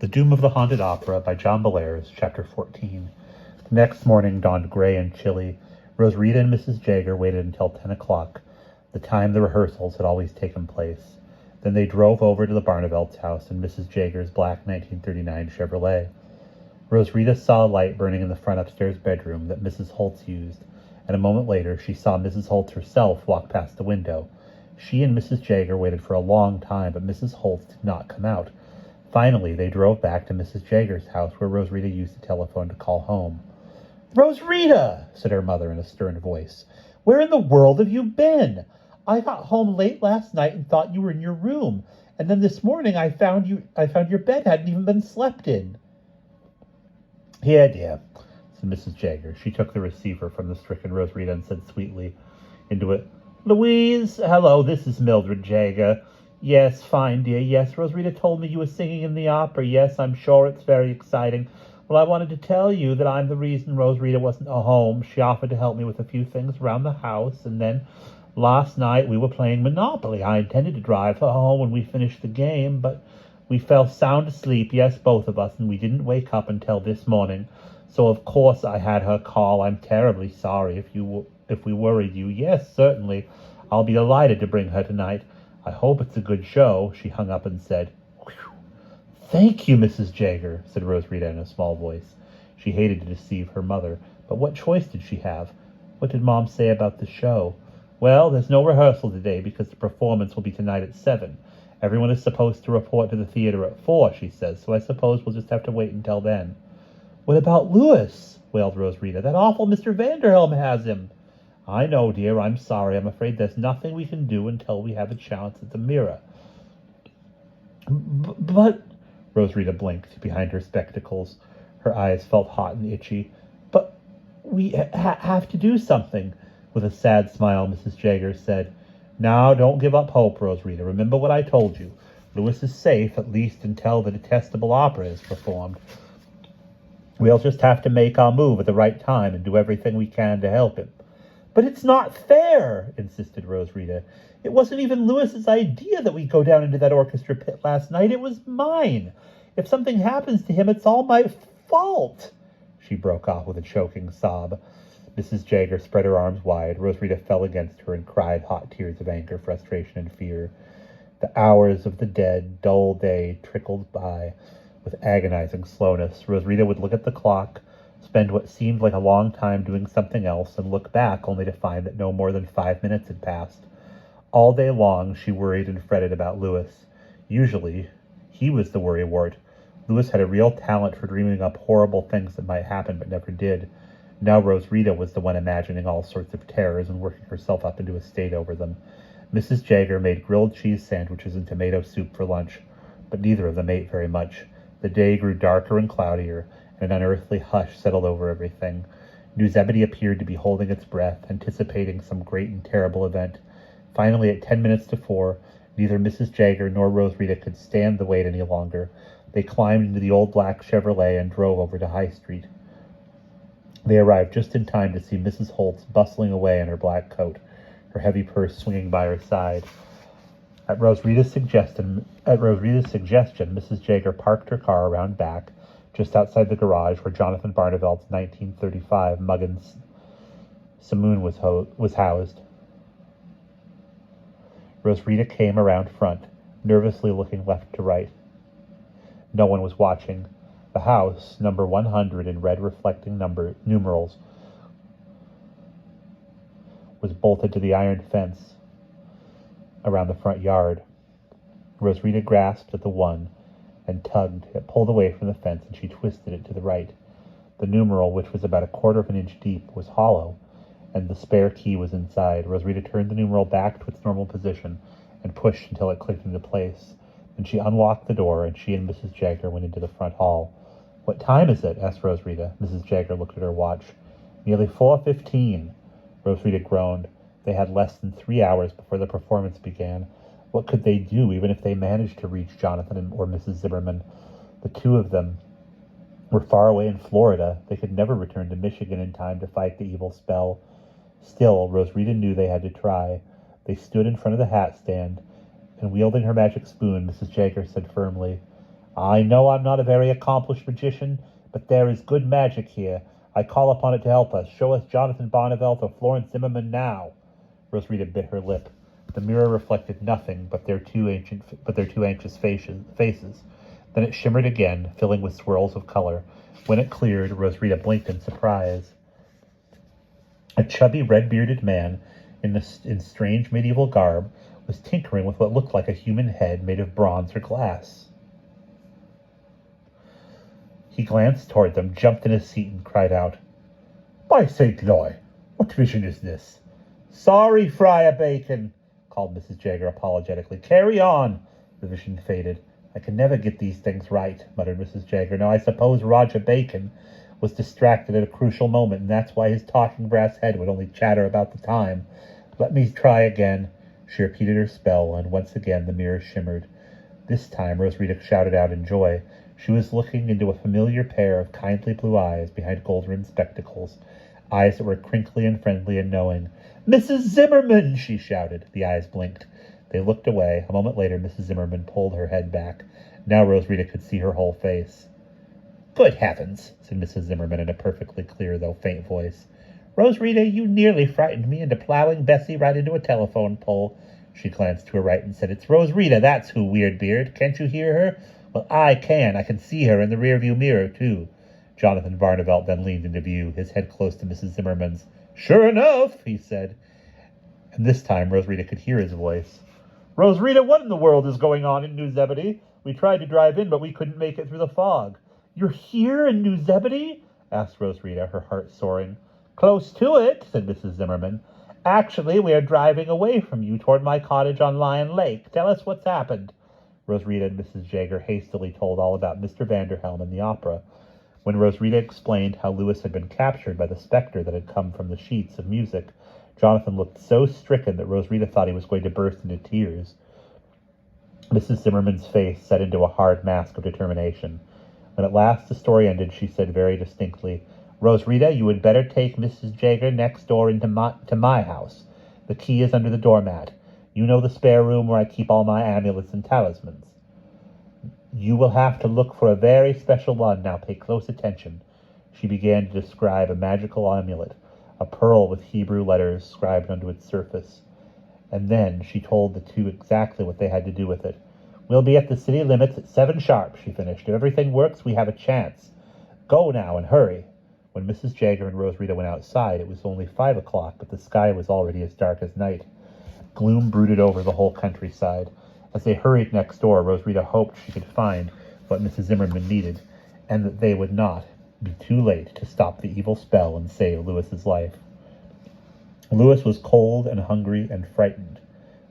The Doom of the Haunted Opera by John Bellairs, Chapter 14. The next morning dawned gray and chilly. Rosarita and Mrs. Jager waited until 10 o'clock, the time the rehearsals had always taken place. Then they drove over to the Barnevelt's house in Mrs. Jager's black 1939 Chevrolet. Rosarita saw a light burning in the front upstairs bedroom that Mrs. Holtz used, and a moment later she saw Mrs. Holtz herself walk past the window. She and Mrs. Jager waited for a long time, but Mrs. Holtz did not come out. Finally, they drove back to Mrs. Jager's house, where Rosarita used the telephone to call home. "Rosarita," said her mother in a stern voice, "where in the world have you been? I got home late last night and thought you were in your room, and then this morning I found your bed hadn't even been slept in." "Here, dear," said Mrs. Jager. She took the receiver from the stricken Rosarita and said sweetly into it, "Louise, hello, this is Mildred Jager. Yes, fine, dear. Yes, Rosarita told me you were singing in the opera. Yes, I'm sure it's very exciting. Well, I wanted to tell you that I'm the reason Rosarita wasn't at home. She offered to help me with a few things around the house, and then last night we were playing Monopoly. I intended to drive her home when we finished the game, but we fell sound asleep, yes, both of us, and we didn't wake up until this morning. So, of course, I had her call. I'm terribly sorry if we worried you. Yes, certainly. I'll be delighted to bring her tonight. I hope it's a good show." She hung up and said, "Whew. "Thank you, Mrs. Jager," said Rosarita in a small voice. She hated to deceive her mother, but what choice did she have? What did Mom say about the show? "Well, there's no rehearsal today because the performance will be tonight at 7. Everyone is supposed to report to the theater at 4, she says, so I suppose we'll just have to wait until then." "What about Louis?" wailed Rosarita. "That awful Mr. Vanderhelm has him." "I know, dear. I'm sorry. I'm afraid there's nothing we can do until we have a chance at the mirror." But Rosarita blinked behind her spectacles. Her eyes felt hot and itchy. "But we have to do something," with a sad smile, Mrs. Jager said. "Now, don't give up hope, Rosarita. Remember what I told you. Louis is safe, at least until the detestable opera is performed. We'll just have to make our move at the right time and do everything we can to help him." "But it's not fair," insisted Rosarita. "It wasn't even Louis's idea that we go down into that orchestra pit last night. It was mine. If something happens to him, it's all my fault." She broke off with a choking sob. Mrs. Jager spread her arms wide. Rosarita fell against her and cried hot tears of anger, frustration, and fear. The hours of the dead, dull day trickled by with agonizing slowness. Rosarita would look at the clock, spend what seemed like a long time doing something else, and look back only to find that no more than 5 minutes had passed. All day long she worried and fretted about Louis. Usually he was the worrywart. Louis had a real talent for dreaming up horrible things that might happen but never did. Now Rosarita was the one imagining all sorts of terrors and working herself up into a state over them. Mrs. Jager made grilled cheese sandwiches and tomato soup for lunch, but neither of them ate very much. The day grew darker and cloudier, and an unearthly hush settled over everything. New Zebedee appeared to be holding its breath, anticipating some great and terrible event. Finally, at 10 minutes to 4, neither Mrs. Jager nor Rosarita could stand the wait any longer. They climbed into the old black Chevrolet and drove over to High Street. They arrived just in time to see Mrs. Holtz bustling away in her black coat, her heavy purse swinging by her side. At Rosarita's suggestion, Mrs. Jager parked her car around back, just outside the garage where Jonathan Barnevelt's 1935 Muggins saloon was housed. Rosarita came around front, nervously looking left to right. No one was watching. The house, number 100 in red reflecting numerals, was bolted to the iron fence around the front yard. Rosarita grasped at the one and tugged. It pulled away from the fence, and she twisted it to the right. The numeral, which was about 1/4 of an inch deep, was hollow, and the spare key was inside. Rosarita turned the numeral back to its normal position and pushed until it clicked into place. Then she unlocked the door, and she and Mrs. Jager went into the front hall. "What time is it?" asked Rosarita. Mrs. Jager looked at her watch. "Nearly 4:15. Rosarita groaned. They had less than 3 hours before the performance began. What could they do, even if they managed to reach Jonathan or Mrs. Zimmerman? The two of them were far away in Florida. They could never return to Michigan in time to fight the evil spell. Still, Rosarita knew they had to try. They stood in front of the hat stand, and wielding her magic spoon, Mrs. Jager said firmly, I know I'm not a very accomplished magician, but there is good magic here. I call upon it to help us. Show us Jonathan Bonnevelt or Florence Zimmerman now. Roswitha bit her lip. The mirror reflected nothing but their two anxious faces. Then it shimmered again, filling with swirls of color. When it cleared, Roswitha blinked in surprise. A chubby, red-bearded man in strange medieval garb was tinkering with what looked like a human head made of bronze or glass. He glanced toward them, jumped in his seat, and cried out, "By St. Loy, what vision is this?" "Sorry, Friar Bacon," called Mrs. Jaeger apologetically. "Carry on." The vision faded. "I can never get these things right," muttered Mrs. Jaeger. "Now I suppose Roger Bacon was distracted at a crucial moment, and that's why his talking brass head would only chatter about the time. Let me try again." She repeated her spell, and once again the mirror shimmered. This time Roswitha shouted out in joy. She was looking into a familiar pair of kindly blue eyes behind gold-rimmed spectacles, eyes that were crinkly and friendly and knowing. "Mrs. Zimmerman!" she shouted. The eyes blinked. They looked away. A moment later, Mrs. Zimmerman pulled her head back. Now Roswitha could see her whole face. "Good heavens," said Mrs. Zimmerman in a perfectly clear, though faint voice. "Roswitha, you nearly frightened me into plowing Bessie right into a telephone pole." She glanced to her right and said, "It's Roswitha, that's who, Weirdbeard. Can't you hear her?" "Well, I can. I can see her in the rearview mirror, too." Jonathan Barnevelt then leaned into view, his head close to Mrs. Zimmerman's. "Sure enough," he said. And this time Roswitha could hear his voice. "Roswitha, what in the world is going on in New Zebedee? We tried to drive in, but we couldn't make it through the fog." "You're here in New Zebedee?" asked Roswitha, her heart soaring. "Close to it," said Mrs. Zimmerman. "Actually, we are driving away from you toward my cottage on Lion Lake. Tell us what's happened." Roswitha and Mrs. Jaeger hastily told all about Mr. Vanderhelm and the opera. When Roswitha explained how Louis had been captured by the specter that had come from the sheets of music, Jonathan looked so stricken that Roswitha thought he was going to burst into tears. Mrs. Zimmerman's face set into a hard mask of determination. When at last the story ended, she said very distinctly, "Roswitha, you had better take Mrs. Jaeger next door into my house. The key is under the doormat. You know the spare room where I keep all my amulets and talismans. You will have to look for a very special one. Now pay close attention." She began to describe a magical amulet, a pearl with Hebrew letters scribed onto its surface. And then she told the two exactly what they had to do with it. "We'll be at the city limits at 7 sharp, she finished. "If everything works, we have a chance. Go now and hurry." When Mrs. Jaeger and Roswitha went outside, it was only 5 o'clock, but the sky was already as dark as night. Gloom brooded over the whole countryside. As they hurried next door, Roswitha hoped she could find what Mrs. Zimmerman needed, and that they would not be too late to stop the evil spell and save Louis's life. Louis was cold and hungry and frightened,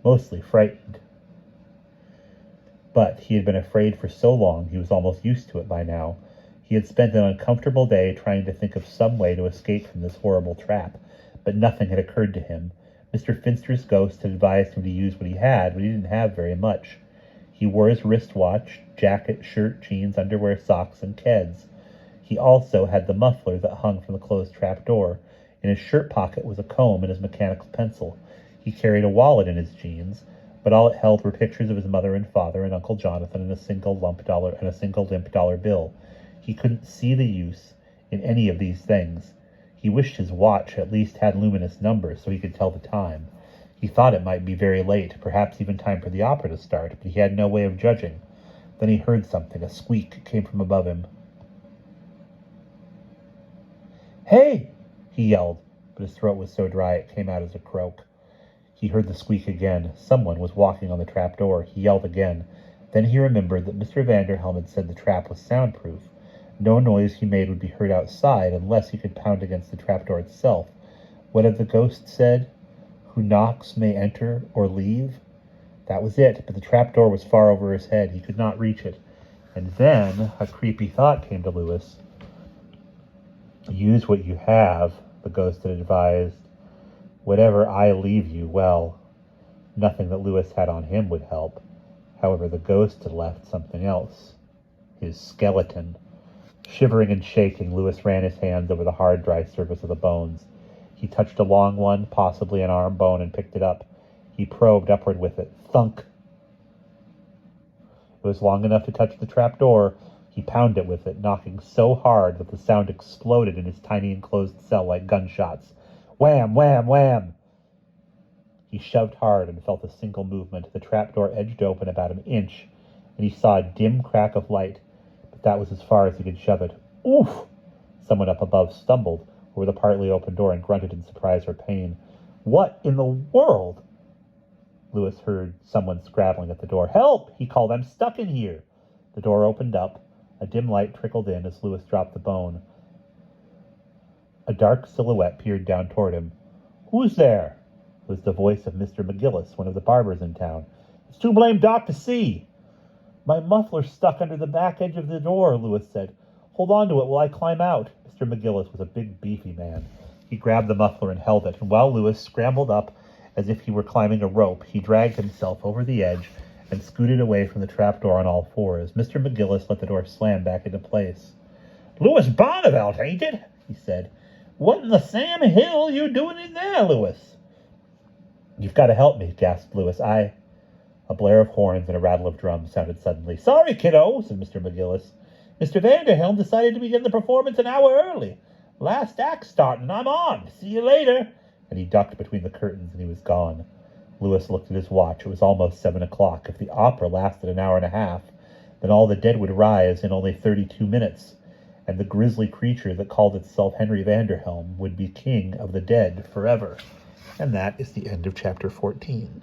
mostly frightened. But he had been afraid for so long he was almost used to it by now. He had spent an uncomfortable day trying to think of some way to escape from this horrible trap, but nothing had occurred to him. Mr. Finster's ghost had advised him to use what he had, but he didn't have very much. He wore his wristwatch, jacket, shirt, jeans, underwear, socks, and keds. He also had the muffler that hung from the closed trap door. In his shirt pocket was a comb and his mechanical pencil. He carried a wallet in his jeans, but all it held were pictures of his mother and father and Uncle Jonathan and a single limp dollar bill. He couldn't see the use in any of these things. He wished his watch at least had luminous numbers so he could tell the time. He thought it might be very late, perhaps even time for the opera to start, but he had no way of judging. Then he heard something. A squeak came from above him. "Hey!" he yelled, but his throat was so dry it came out as a croak. He heard the squeak again. Someone was walking on the trap door. He yelled again. Then he remembered that Mr. Vanderhelm had said the trap was soundproof. No noise he made would be heard outside unless he could pound against the trapdoor itself. What had the ghost said? "Who knocks may enter or leave?" That was it, but the trapdoor was far over his head. He could not reach it. And then a creepy thought came to Louis. "Use what you have," the ghost had advised. "Whatever I leave you, well," nothing that Louis had on him would help. However, the ghost had left something else. His skeleton. Shivering and shaking, Louis ran his hands over the hard, dry surface of the bones. He touched a long one, possibly an arm bone, and picked it up. He probed upward with it. Thunk! It was long enough to touch the trap door. He pounded it with it, knocking so hard that the sound exploded in his tiny enclosed cell like gunshots. Wham, wham, wham! He shoved hard and felt a single movement. The trapdoor edged open about an inch, and he saw a dim crack of light, but that was as far as he could shove it. Oof! Someone up above stumbled over the partly open door and grunted in surprise or pain. What in the world? Louis heard someone scrabbling at the door. Help! He called. I'm stuck in here. The door opened up. A dim light trickled in as Louis dropped the bone. A dark silhouette peered down toward him. Who's there? It was the voice of Mr. McGillis, one of the barbers in town. It's too blamed dark to see. My muffler's stuck under the back edge of the door, Louis said. Hold on to it while I climb out. Mr. McGillis was a big, beefy man. He grabbed the muffler and held it, and while Louis scrambled up as if he were climbing a rope, he dragged himself over the edge and scooted away from the trapdoor on all fours. Mr. McGillis let the door slam back into place. Louis Bonneville, ain't it? He said. What in the Sam Hill you doing in there, Louis? You've got to help me, gasped Louis. A blare of horns and a rattle of drums sounded suddenly. Sorry, kiddo, said Mr. McGillis. Mr. Vanderhelm decided to begin the performance an hour early. Last act starting, I'm on. See you later. And he ducked between the curtains and he was gone. Louis looked at his watch. It was almost 7 o'clock. If the opera lasted an hour and a half, then all the dead would rise in only 32 minutes, and the grisly creature that called itself Henry Vanderhelm would be king of the dead forever. And that is the end of chapter 14.